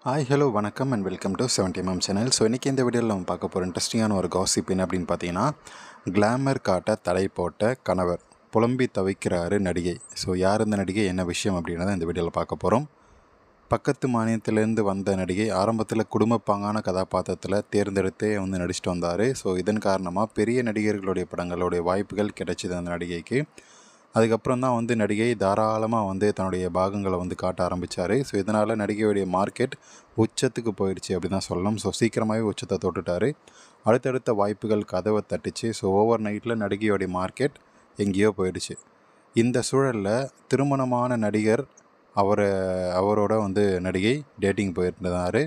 Hi hello வணக்கம் and welcome to 70mm channel. So இன்றைக்கி இந்த வீடியோவில் நம்ம பார்க்க போகிற இன்ட்ரெஸ்டிங்கான ஒரு காசிப் என்ன அப்படின்னு பார்த்தீங்கன்னா, கிளாமர் காட்ட தடை போட்ட கணவர் புலம்பி தவிக்கிறாரு நடிகை. ஸோ யார் இந்த நடிகை, என்ன விஷயம் அப்படின்றத இந்த வீடியோவில் பார்க்க போகிறோம். பக்கத்து மாநிலத்திலேருந்து வந்த நடிகை ஆரம்பத்தில் குடும்பப்பாங்கான கதாபாத்திரத்தில் தேர்ந்தெடுத்தே நடிச்சிட்டு வந்தார். ஸோ இதன் காரணமாக பெரிய நடிகர்களுடைய படங்களுடைய வாய்ப்புகள் கிடைச்சிது அந்த நடிகைக்கு. அதுக்கப்புறம் தான் நடிகை தாராளமாக தன்னுடைய பாகங்களை காட்ட ஆரம்பித்தார். ஸோ இதனால் நடிகையுடைய மார்க்கெட் உச்சத்துக்கு போயிடுச்சு அப்படி தான் சொல்லணும். ஸோ சீக்கிரமாகவே உச்சத்தை தொட்டுட்டார். அடுத்தடுத்த வாய்ப்புகள் கதவை தட்டுச்சு. ஸோ ஓவர் நைட்டில் நடிகையோடைய மார்க்கெட் எங்கேயோ போயிடுச்சு. இந்த சூழலில் திருமணமான நடிகர் அவரோட நடிகை டேட்டிங் போயிருந்தார்.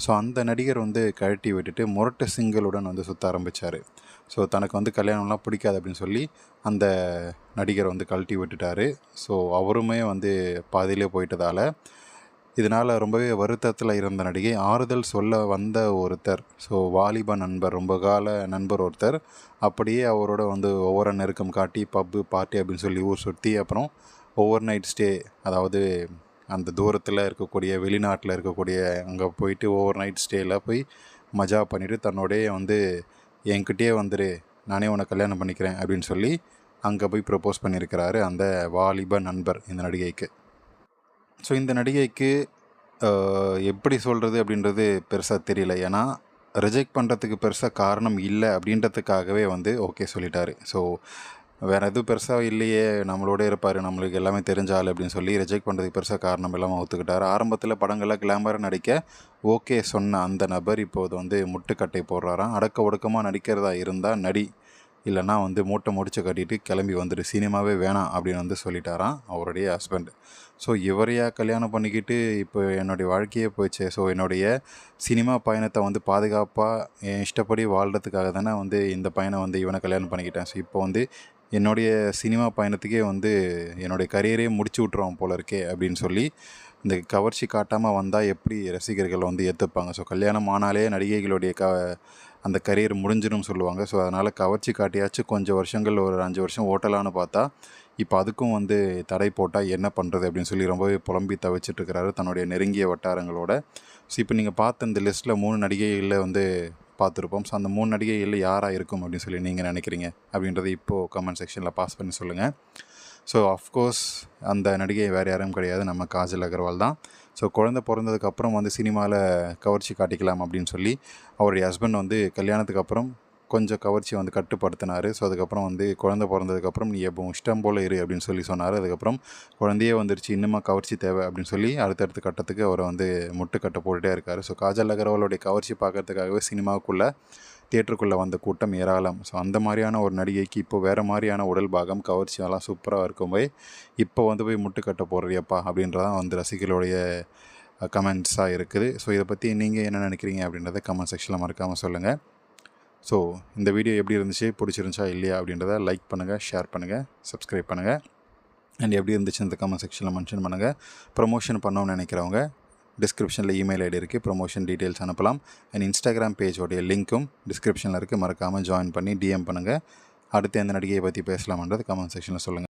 ஸோ அந்த நடிகர் கழட்டி விட்டுட்டு முரட்டு சிங்களுடன் சுற்ற ஆரம்பித்தார். ஸோ தனக்கு கல்யாணம்லாம் பிடிக்காது அப்படின்னு சொல்லி அந்த நடிகர் கழட்டி விட்டுட்டார். ஸோ அவருமே பாதியிலே போயிட்டதால் இதனால் ரொம்பவே வருத்தத்தில் இருந்த நடிகை ஆறுதல் சொல்ல வந்த ஒருத்தர், ஸோ வாலிப நண்பர், ரொம்ப கால நண்பர் ஒருத்தர் அப்படியே அவரோட ஒவ்வொரு நெருக்கம் காட்டி பப்பு பார்ட்டி அப்படின்னு சொல்லி ஊர் சுற்றி அப்புறம் ஓவர் நைட் ஸ்டே, அதாவது அந்த தூரத்தில் இருக்கக்கூடிய வெளிநாட்டில் இருக்கக்கூடிய அங்கே போயிட்டு ஓவர் நைட் ஸ்டேயில் போய் மஜா பண்ணிவிட்டு தன்னோடைய என்கிட்டயே வந்துரு, நானே உன்னை கல்யாணம் பண்ணிக்கிறேன் அப்படின்னு சொல்லி அங்கே போய் ப்ரப்போஸ் பண்ணியிருக்கிறாரு அந்த வாலிப நண்பர் இந்த நடிகைக்கு. ஸோ இந்த நடிகைக்கு எப்படி சொல்கிறது அப்படின்றது பெருசாக தெரியல. ஏன்னா ரிஜெக்ட் பண்ணுறதுக்கு பெருசாக காரணம் இல்லை அப்படின்றதுக்காகவே ஓகே சொல்லிட்டாரு. ஸோ வேறு எதுவும் பெருசாக இல்லையே, நம்மளோட இருப்பார், நம்மளுக்கு எல்லாமே தெரிஞ்ச ஆள் அப்படின்னு சொல்லி ரிஜெக்ட் பண்ணுறதுக்கு பெருசாக காரணம் இல்லாமல் ஒத்துக்கிட்டார். ஆரம்பத்தில் படங்களில் கிளாமராக நடிக்க ஓகே சொன்ன அந்த நபர் இப்போது முட்டுக்கட்டை போடுறாராம். அடக்க ஒடுக்கமாக நடிக்கிறதா இருந்தால் நடி, இல்லைனா மூட்டை முடிச்சு கட்டிட்டு கிளம்பி வந்துட்டு சினிமாவே வேணாம் அப்படின்னு சொல்லிட்டாராம் அவருடைய ஹஸ்பண்ட். ஸோ இவரையா கல்யாணம் பண்ணிக்கிட்டு இப்போ என்னுடைய வாழ்க்கையே போயிடுச்சு. ஸோ என்னுடைய சினிமா பயணத்தை பாதுகாப்பாக என் இஷ்டப்படி வாழ்கிறதுக்காக தானே இந்த பையனை இவனை கல்யாணம் பண்ணிக்கிட்டேன். ஸோ இப்போ என்னுடைய சினிமா பயணத்துக்கே என்னுடைய கரியரே முடிச்சு விட்ருவான் போல இருக்கே அப்படின்னு சொல்லி இந்த கவர்ச்சி காட்டாமல் வந்தால் எப்படி ரசிகர்கள் ஏற்றுப்பாங்க. ஸோ கல்யாணம் ஆனாலே நடிகைகளுடைய அந்த கரியர் முடிஞ்சிடும் சொல்லுவாங்க. ஸோ அதனால் கவர்ச்சி காட்டியாச்சும் கொஞ்சம் வருஷங்கள் ஒரு 5 வருஷம் ஓட்டலான்னு பார்த்தா இப்போ அதுக்கும் தடை போட்டால் என்ன பண்ணுறது அப்படின்னு சொல்லி ரொம்பவே புலம்பி தவிச்சிட்ருக்கிறாரு தன்னுடைய நெருங்கிய வட்டாரங்களோட. ஸோ இப்போ நீங்கள் பார்த்த இந்த லிஸ்ட்டில் 3 நடிகைகளில் பார்த்துருப்போம். ஸோ அந்த 3 நடிகைகளில் யாராக இருக்கும் அப்படின்னு சொல்லி நீங்கள் நினைக்கிறீங்க அப்படின்றத இப்போது கமெண்ட் செக்ஷனில் பாஸ் பண்ணி சொல்லுங்கள். ஸோ அஃப்கோர்ஸ் அந்த நடிகை வேறு யாரும் கிடையாது, நம்ம காஜல் அகர்வால் தான். ஸோ குழந்தை பிறந்ததுக்கப்புறம் சினிமாவில் கவர்ச்சி காட்டிக்கலாம் அப்படின்னு சொல்லி அவருடைய ஹஸ்பண்ட் கல்யாணத்துக்கு அப்புறம் கொஞ்சம் கவர்ச்சி கட்டுப்படுத்தினார். ஸோ அதுக்கப்புறம் குழந்தை பிறந்ததுக்கப்புறம் நீ எப்போ இஷ்டம் போல் இரு அப்படின்னு சொல்லி சொன்னார். அதுக்கப்புறம் குழந்தையே வந்துருச்சு, இன்னுமா கவர்ச்சி தேவை அப்படின்னு சொல்லி அடுத்தடுத்த கட்டத்துக்கு அவரை முட்டுக்கட்டை போட்டுகிட்டே இருக்கார். ஸோ காஜல் அகர்வாலோடைய கவர்ச்சி பார்க்கறதுக்காகவே சினிமாவுக்குள்ளே தியேட்டருக்குள்ளே வந்த கூட்டம் ஏராளம். ஸோ அந்த மாதிரியான ஒரு நடிகைக்கு இப்போ வேறு மாதிரியான உடல் பாகம் கவர்ச்சியெல்லாம் சூப்பராக இருக்கும்போது இப்போ போய் முட்டுக்கட்டை போடுறியப்பா அப்படின்றதான் ரசிகர்களுடைய கமெண்ட்ஸாக இருக்குது. ஸோ இதை பற்றி நீங்கள் என்ன நினைக்கிறீங்க அப்படின்றத கமெண்ட் செக்ஷனில் மறக்காமல் சொல்லுங்கள். ஸோ இந்த வீடியோ எப்படி இருந்துச்சு, பிடிச்சிருந்துச்சா இல்லையா அப்படின்றத லைக் பண்ணுங்கள், ஷேர் பண்ணுங்கள், சப்ஸ்கிரைப் பண்ணுங்கள். அண்ட் எப்படி இருந்துச்சு இந்த கமெண்ட் செக்ஷனில் மென்ஷன் பண்ணுங்கள். ப்ரொமோஷன் பண்ணணும்னு நினைக்கிறவங்க டிஸ்கிரிப்ஷனில் இமெயில் ஐடி இருக்குது, ப்ரொமோஷன் டீட்டெயில்ஸ் அனுப்பலாம். அண்ட் இன்ஸ்டாகிராம் பேஜோடைய லிங்க்கும் டிஸ்கிரிப்ஷனில் இருக்குது, மறக்காமல் ஜாயின் பண்ணி டிஎம் பண்ணுங்கள். அடுத்து எந்த நடிகையை பற்றி பேசலாம்ன்றது கமெண்ட் செக்ஷனில் சொல்லுங்கள்.